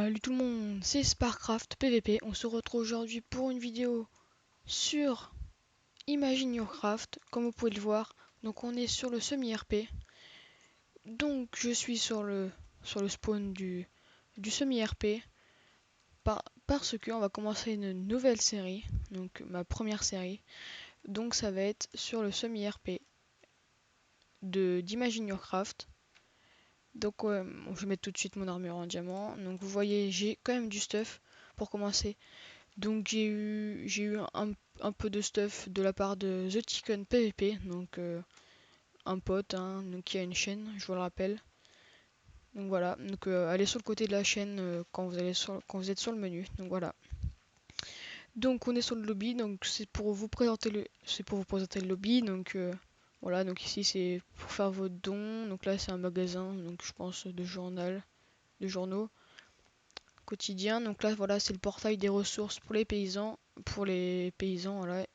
Salut tout le monde, c'est Sparcraft PVP. On se retrouve aujourd'hui pour une vidéo sur Imagine Your Craft, comme vous pouvez le voir. Donc on est sur le semi-RP. Donc je suis sur le spawn du semi-RP. Parce que on va commencer une nouvelle série, donc ma première série. Donc ça va être sur le semi-RP d'Imagine Your Craft. Donc je vais mettre tout de suite mon armure en diamant. Donc vous voyez, j'ai quand même du stuff pour commencer. Donc j'ai eu un peu de stuff de la part de The Chicken PVP, donc un pote hein, donc, qui a une chaîne, je vous le rappelle. Donc voilà, donc allez sur le côté de la chaîne quand vous êtes sur le menu. Donc voilà. Donc on est sur le lobby, donc c'est pour vous présenter le lobby. Donc voilà, donc ici c'est pour faire vos dons. Donc là c'est un magasin, donc je pense de journaux quotidiens. Donc là voilà, c'est le portail des ressources pour les paysans voilà,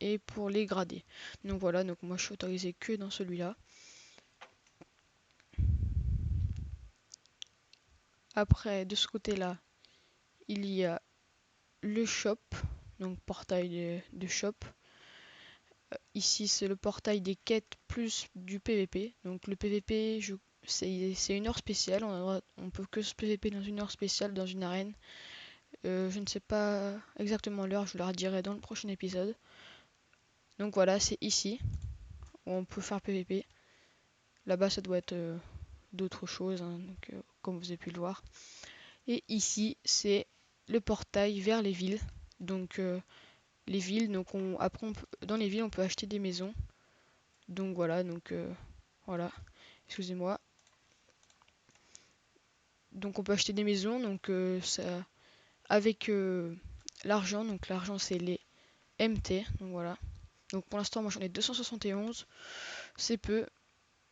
et pour les grader. Donc voilà, donc moi je suis autorisé que dans celui-là. Après, de ce côté-là, il y a le shop, donc portail de shop. Ici, c'est le portail des quêtes plus du PVP. Donc le PVP, c'est une heure spéciale. On peut que se PVP dans une heure spéciale, dans une arène. Je ne sais pas exactement l'heure, je vous la redirai dans le prochain épisode. Donc voilà, c'est ici où on peut faire PVP. Là-bas, ça doit être d'autres choses, hein, donc, comme vous avez pu le voir. Et ici, c'est le portail vers les villes. Donc les villes, donc dans les villes, on peut acheter des maisons. Donc voilà, voilà. Excusez-moi. Donc on peut acheter des maisons, donc ça avec l'argent. Donc l'argent c'est les MT. Donc voilà. Donc pour l'instant, moi j'en ai 271. C'est peu,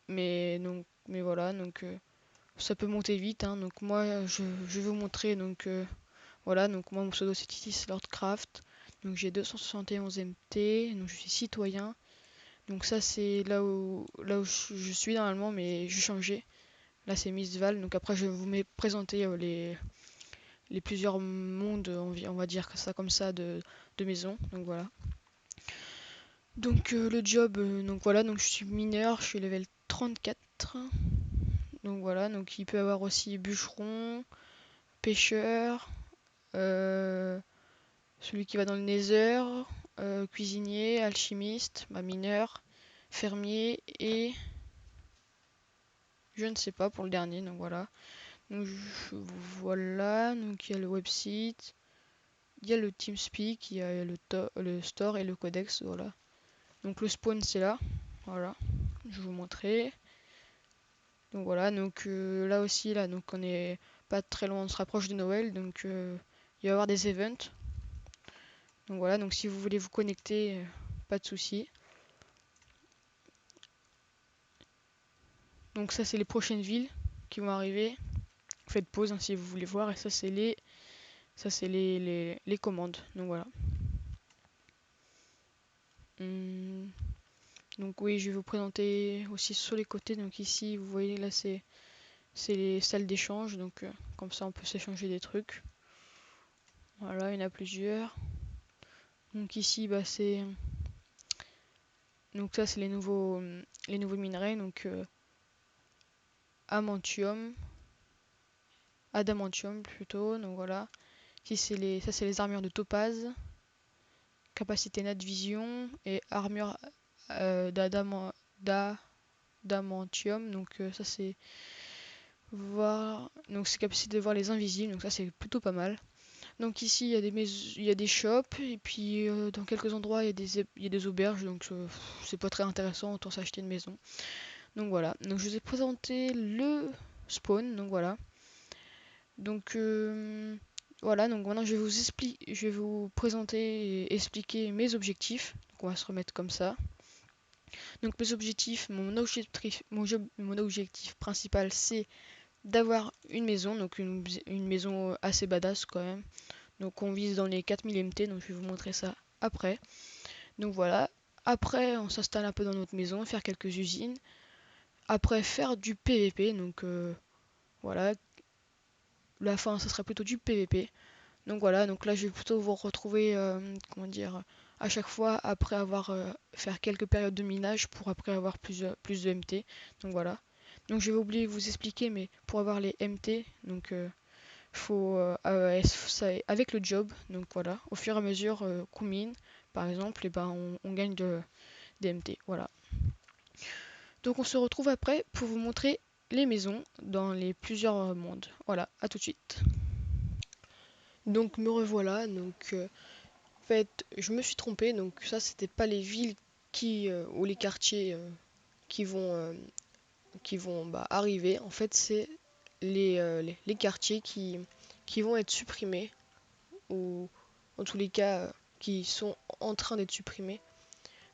mais voilà. Donc ça peut monter vite. Hein. Donc moi je vais vous montrer donc voilà, donc moi mon pseudo c'est Titis Lordcraft. Donc j'ai 271 MT, donc je suis citoyen. Donc ça c'est là où je suis normalement, mais j'ai changé. Là c'est Miss Val. Donc après je vais vous présenter les plusieurs mondes, on va dire ça comme ça, de maison. Donc voilà. Donc le job, donc voilà, donc je suis mineur, je suis level 34. Donc voilà, donc il peut y avoir aussi bûcheron, pêcheur, euh, celui qui va dans le Nether, cuisinier, alchimiste, mineur, fermier et je ne sais pas pour le dernier. Donc voilà. Donc voilà. Donc il y a le website, il y a le TeamSpeak, il y a le store et le codex. Voilà. Donc le spawn c'est là. Voilà. Je vais vous montrer. Donc voilà. Donc là aussi là. Donc on est pas très loin. On se rapproche de Noël. Donc il va y avoir des events. Donc voilà. Donc si vous voulez vous connecter, pas de souci. Donc ça c'est les prochaines villes qui vont arriver. Faites pause hein, si vous voulez voir. Et ça c'est les commandes. Donc voilà. Donc oui, je vais vous présenter aussi sur les côtés. Donc ici, vous voyez là, c'est les salles d'échange. Donc comme ça, on peut s'échanger des trucs. Voilà, il y en a plusieurs. Donc ici, bah donc ça c'est les nouveaux minerais. Donc amantium, adamantium plutôt. Donc voilà. Ici ça c'est les armures de topaz, capacité night vision et armure d'adamantium. Donc ça c'est donc c'est capacité de voir les invisibles. Donc ça c'est plutôt pas mal. Donc ici il y a des shops et puis dans quelques endroits il y a des auberges. Donc c'est pas très intéressant, autant s'acheter une maison. Donc voilà. Donc je vous ai présenté le spawn. Donc voilà. Donc voilà. Donc maintenant je vais vous présenter et expliquer mes objectifs. Donc on va se remettre comme ça. Donc mes objectifs, mon objectif principal c'est d'avoir une maison, donc une maison assez badass quand même. Donc on vise dans les 4000 MT, donc je vais vous montrer ça après. Donc voilà. Après on s'installe un peu dans notre maison, faire quelques usines. Après faire du PVP, donc voilà. la fin, ça sera plutôt du PVP. Donc voilà, donc là je vais plutôt vous retrouver, comment dire, à chaque fois après avoir faire quelques périodes de minage pour après avoir plus de MT. Donc voilà. Donc je vais oublier de vous expliquer, mais pour avoir les MT, donc faut avec le job. Donc voilà, au fur et à mesure qu'on mine, par exemple, et ben on gagne des MT. Voilà. Donc on se retrouve après pour vous montrer les maisons dans les plusieurs mondes. Voilà, à tout de suite. Donc me revoilà. Donc en fait, je me suis trompé. Donc ça, c'était pas les villes ou les quartiers qui vont arriver. En fait, c'est les quartiers qui vont être supprimés ou en tous les cas qui sont en train d'être supprimés.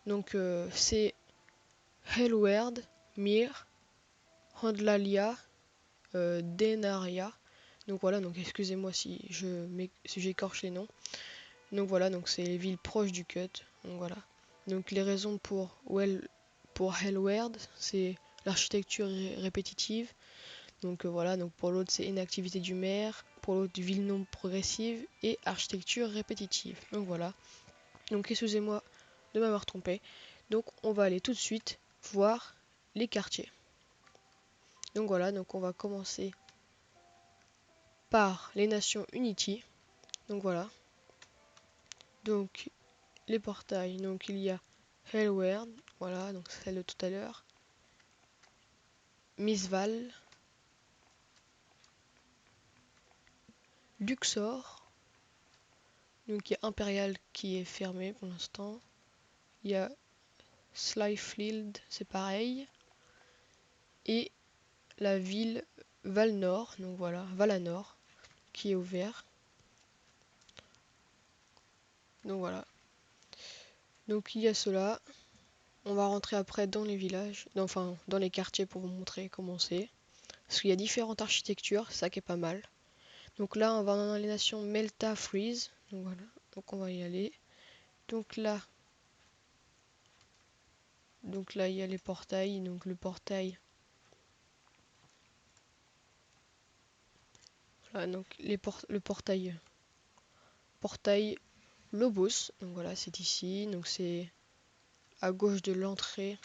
Donc c'est Hellwerd, Mir, Randlalia, Denaria. Donc voilà, donc excusez-moi si j'écorche les noms. Donc voilà, donc c'est les villes proches du cut. Donc voilà. Donc les raisons pour Hellwerd, c'est l'architecture répétitive. Donc voilà, donc pour l'autre c'est inactivité du maire, pour l'autre ville non progressive et architecture répétitive. Donc voilà. Donc excusez-moi de m'avoir trompé. Donc on va aller tout de suite voir les quartiers. Donc voilà, donc on va commencer par les nations Unity. Donc voilà. Donc les portails, donc il y a Hellwerd, voilà, donc celle de tout à l'heure. Misval, Luxor, donc il y a Imperial qui est fermé pour l'instant. Il y a Slyfield, c'est pareil. Et la ville Valnor, donc voilà, Valanor, qui est ouvert. Donc voilà. Donc il y a cela. On va rentrer après dans les villages, enfin dans les quartiers pour vous montrer comment c'est. Parce qu'il y a différentes architectures, c'est ça qui est pas mal. Donc là, on va dans les nations Melta Freeze. Donc voilà, donc on va y aller. Donc là il y a les portails. Donc le portail. Voilà, donc le portail Lobos. Donc voilà, c'est ici. Donc c'est à gauche de l'entrée.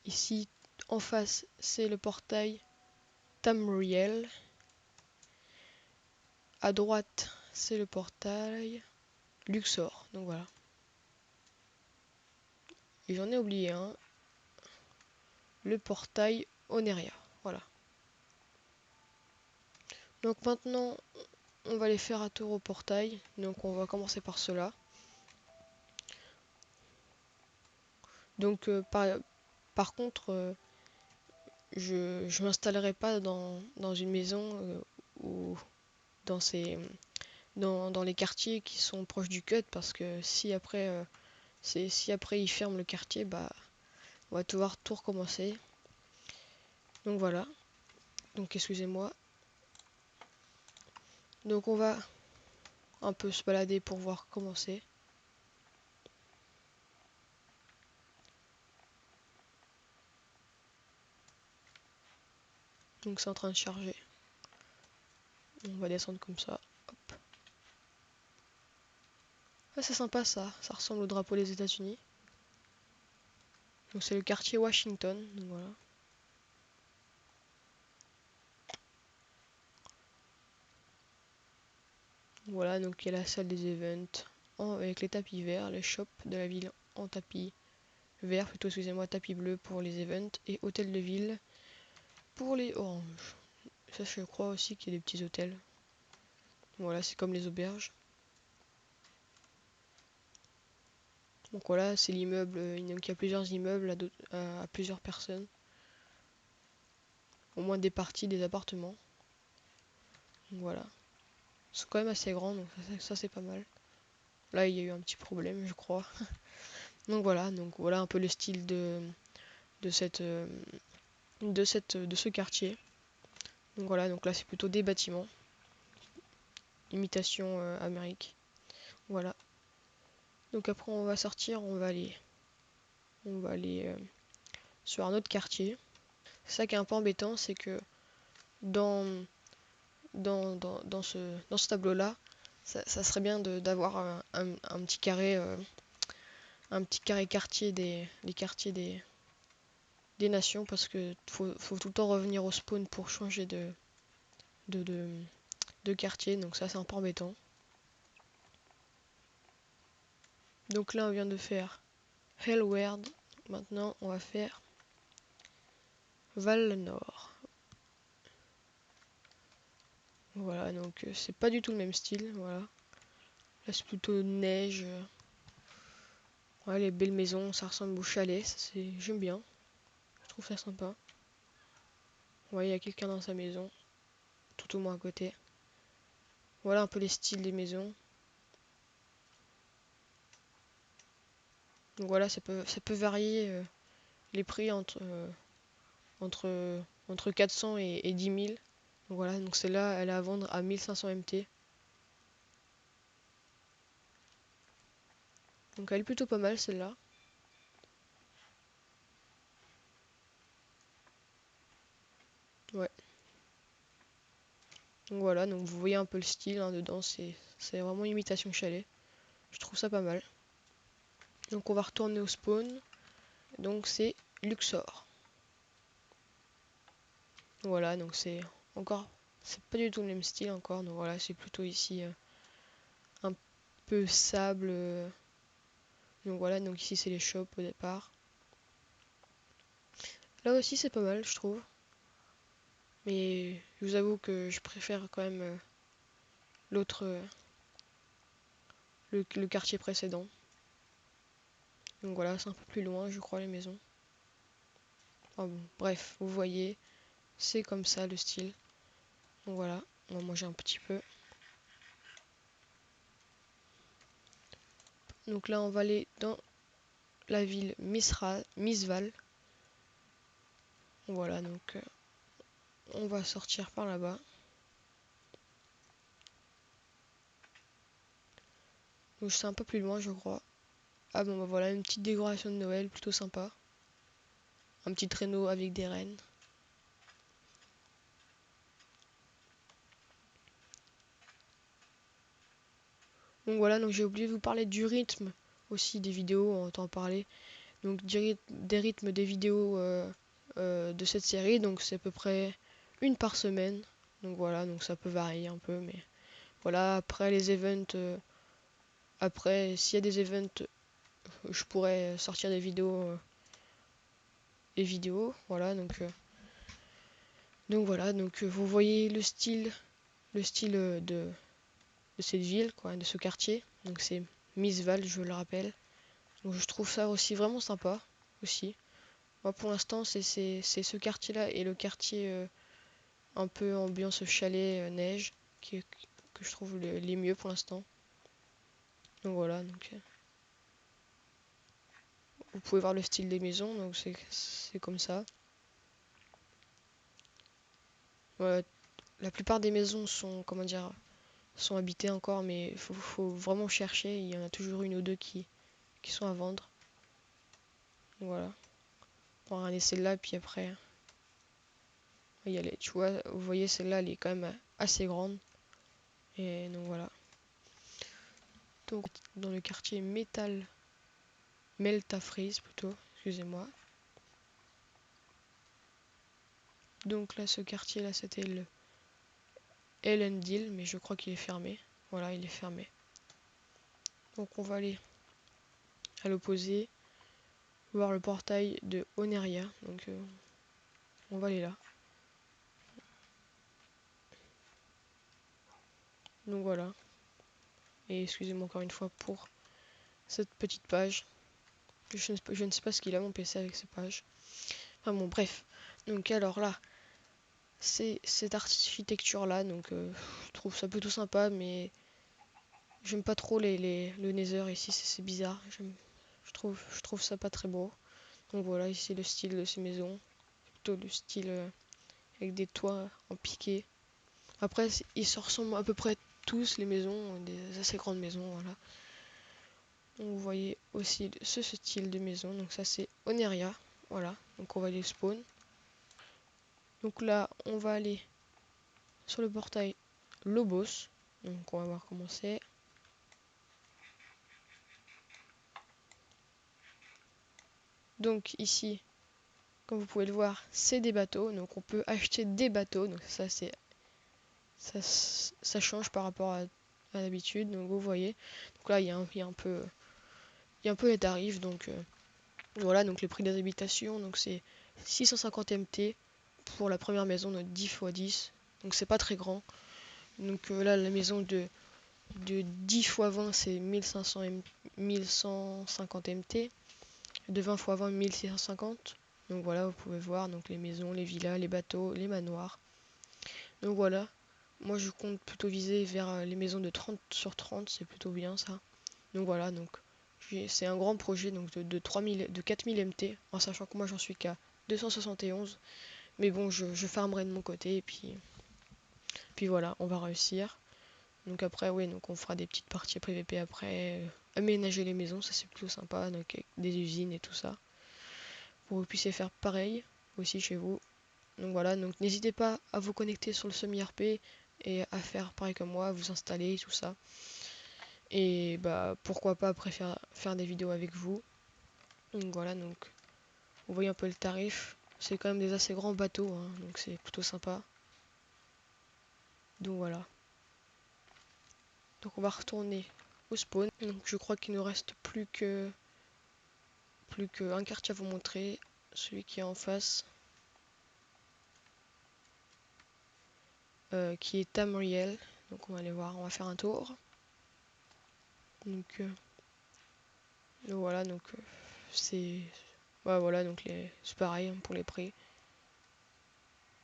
Ici, en face, c'est le portail Tamriel. À droite, c'est le portail Luxor. Donc voilà. Et j'en ai oublié un. Le portail Oneria. Voilà. Donc maintenant, on va aller faire un tour au portail. Donc on va commencer par cela. Donc par contre, je m'installerai pas dans une maison ou dans dans les quartiers qui sont proches du cut parce que si après ils ferment le quartier, bah on va devoir tout recommencer. Donc voilà. Donc excusez-moi. Donc on va un peu se balader pour voir comment c'est. Donc c'est en train de charger. On va descendre comme ça. Hop. Ah, c'est sympa ça. Ça ressemble au drapeau des États-Unis. Donc c'est le quartier Washington. Donc voilà. Voilà, donc il y a la salle des events avec les tapis verts, les shops de la ville en tapis vert, plutôt excusez-moi, tapis bleu pour les events et hôtel de ville pour les oranges. Ça je crois aussi qu'il y a des petits hôtels. Voilà, c'est comme les auberges. Donc voilà, c'est l'immeuble, il y a plusieurs immeubles à plusieurs personnes. Au moins des parties des appartements. Donc voilà. C'est quand même assez grand, donc ça c'est pas mal. Là il y a eu un petit problème je crois. Donc voilà un peu le style de cette de ce quartier. Donc voilà, donc là c'est plutôt des bâtiments. Imitation Amérique. Voilà. Donc après on va sortir, on va aller sur un autre quartier. C'est ça qui est un peu embêtant, c'est que dans dans ce tableau-là, ça serait bien d'avoir un petit carré, quartier des quartiers des nations, parce que faut tout le temps revenir au spawn pour changer de, de, de quartier, donc ça c'est un peu embêtant. Donc là on vient de faire Hellward, maintenant on va faire Val Nord. Voilà, donc c'est pas du tout le même style, voilà. Là c'est plutôt neige. Ouais, les belles maisons, ça ressemble au chalet, j'aime bien. Je trouve ça sympa. Ouais, il y a quelqu'un dans sa maison, tout au moins à côté. Voilà un peu les styles des maisons. Donc voilà, ça peut varier les prix entre 400 et 10 000. Donc voilà, donc celle-là, elle est à vendre à 1500 MT. Donc elle est plutôt pas mal celle-là. Ouais. Donc voilà, donc vous voyez un peu le style hein, dedans, c'est vraiment imitation chalet. Je trouve ça pas mal. Donc on va retourner au spawn. Donc c'est Luxor. Voilà, donc c'est pas du tout le même style encore. Donc voilà, c'est plutôt ici un peu sable. Donc voilà, donc ici c'est les shops au départ. Là aussi c'est pas mal, je trouve. Mais je vous avoue que je préfère quand même l'autre, le quartier précédent. Donc voilà, c'est un peu plus loin, je crois, les maisons. Enfin bon, bref, vous voyez, c'est comme ça le style. Donc voilà, on va manger un petit peu. Donc là, on va aller dans la ville Misval. Voilà, donc on va sortir par là-bas. Donc c'est un peu plus loin, je crois. Ah bon, bah voilà, une petite décoration de Noël, plutôt sympa. Un petit traîneau avec des rennes. Donc voilà, donc j'ai oublié de vous parler du rythme aussi des vidéos, on entend parler. Donc des rythmes des vidéos de cette série, donc c'est à peu près une par semaine. Donc voilà, donc ça peut varier un peu, mais voilà, après les events, après s'il y a des events, je pourrais sortir des vidéos, voilà, donc voilà, donc vous voyez le style de cette ville, quoi, de ce quartier. Donc c'est Misval, je le rappelle. Donc je trouve ça aussi vraiment sympa aussi. Moi pour l'instant c'est ce quartier-là et le quartier un peu ambiance chalet neige que je trouve les mieux pour l'instant. Donc voilà, donc vous pouvez voir le style des maisons, donc c'est comme ça. Voilà, la plupart des maisons sont, comment dire, sont habitées encore, mais il faut vraiment chercher. Il y en a toujours une ou deux qui sont à vendre. Donc voilà. On va regarder celle-là, puis après, il y a tu vois, vous voyez, celle-là, elle est quand même assez grande. Et donc voilà. Donc dans le quartier Meltafrise plutôt, excusez-moi. Donc là, ce quartier-là, c'était le Elendil, mais je crois qu'il est fermé. Voilà, il est fermé. Donc on va aller à l'opposé, voir le portail de Oneria. Donc on va aller là. Donc voilà. Et excusez-moi encore une fois pour cette petite page. Je ne sais pas ce qu'il a mon PC avec ces pages. Enfin bon, bref. Donc alors là, c'est cette architecture là. Donc je trouve ça plutôt sympa, mais j'aime pas trop le Nether ici, c'est bizarre. Je trouve ça pas très beau. Donc voilà, ici le style de ces maisons. Plutôt le style avec des toits en piqué. Après, ils se ressemblent à peu près tous les maisons, des assez grandes maisons, voilà. Donc vous voyez aussi ce style de maison. Donc ça c'est Oneria. Voilà. Donc on va aller spawn. Donc là, on va aller sur le portail Lobos. Donc on va voir comment c'est. Donc ici, comme vous pouvez le voir, c'est des bateaux. Donc on peut acheter des bateaux. Donc ça c'est ça change par rapport à d'habitude. Donc vous voyez. Donc là il y a un peu les tarifs. Donc voilà, donc le prix des habitations, donc c'est 650 MT pour la première maison de 10 x 10. Donc c'est pas très grand. Donc là la maison de 10 x 20 c'est 1150 MT. De 20 x 20 1650. Donc voilà, vous pouvez voir donc les maisons, les villas, les bateaux, les manoirs. Donc voilà. Moi je compte plutôt viser vers les maisons de 30 sur 30, c'est plutôt bien ça. Donc voilà, donc c'est un grand projet donc de 4000 MT, en sachant que moi j'en suis qu'à 271. Mais bon, je farmerai de mon côté et puis voilà, on va réussir. Donc après, oui, donc on fera des petites parties PVP après. Aménager les maisons, ça c'est plutôt sympa, donc avec des usines et tout ça. Pour que vous puissiez faire pareil aussi chez vous. Donc voilà, donc n'hésitez pas à vous connecter sur le semi-RP et à faire pareil comme moi, à vous installer, tout ça. Et bah pourquoi pas après faire des vidéos avec vous. Donc voilà, donc vous voyez un peu le tarif. C'est quand même des assez grands bateaux, hein, donc c'est plutôt sympa. Donc voilà. Donc on va retourner au spawn. Donc je crois qu'il ne reste plus qu'un quartier à vous montrer, celui qui est en face, qui est Tamriel. Donc on va aller voir, on va faire un tour. Donc voilà, donc c'est voilà, donc c'est pareil hein, pour les prix.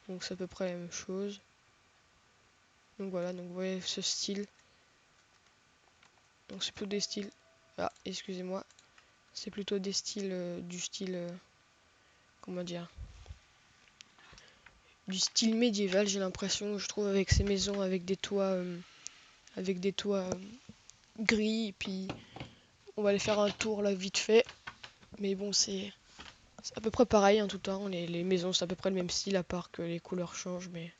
Donc c'est à peu près la même chose. Donc voilà, donc vous voyez ce style. Donc c'est plutôt des styles. Ah, excusez-moi. C'est plutôt des styles du style comment dire, du style médiéval, j'ai l'impression, je trouve, avec ces maisons avec des toits gris. Et puis on va aller faire un tour là vite fait. Mais bon, c'est à peu près pareil en tout temps. Les maisons c'est à peu près le même style à part que les couleurs changent, mais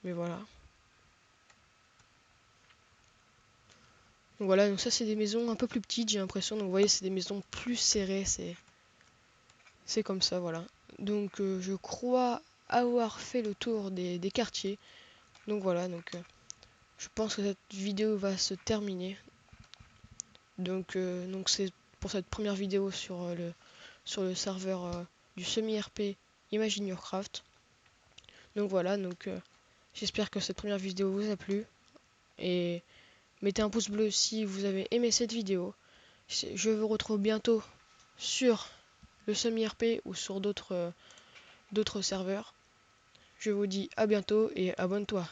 voilà. Donc voilà, donc ça c'est des maisons un peu plus petites, j'ai l'impression. Donc vous voyez, c'est des maisons plus serrées, c'est comme ça, voilà. Donc je crois avoir fait le tour des quartiers. Donc voilà, donc je pense que cette vidéo va se terminer. Donc c'est pour cette première vidéo sur le serveur du semi-RP Imagine Your Craft. Donc voilà, donc j'espère que cette première vidéo vous a plu. Et mettez un pouce bleu si vous avez aimé cette vidéo. Je vous retrouve bientôt sur le semi-RP ou sur d'autres serveurs. Je vous dis à bientôt et abonne-toi.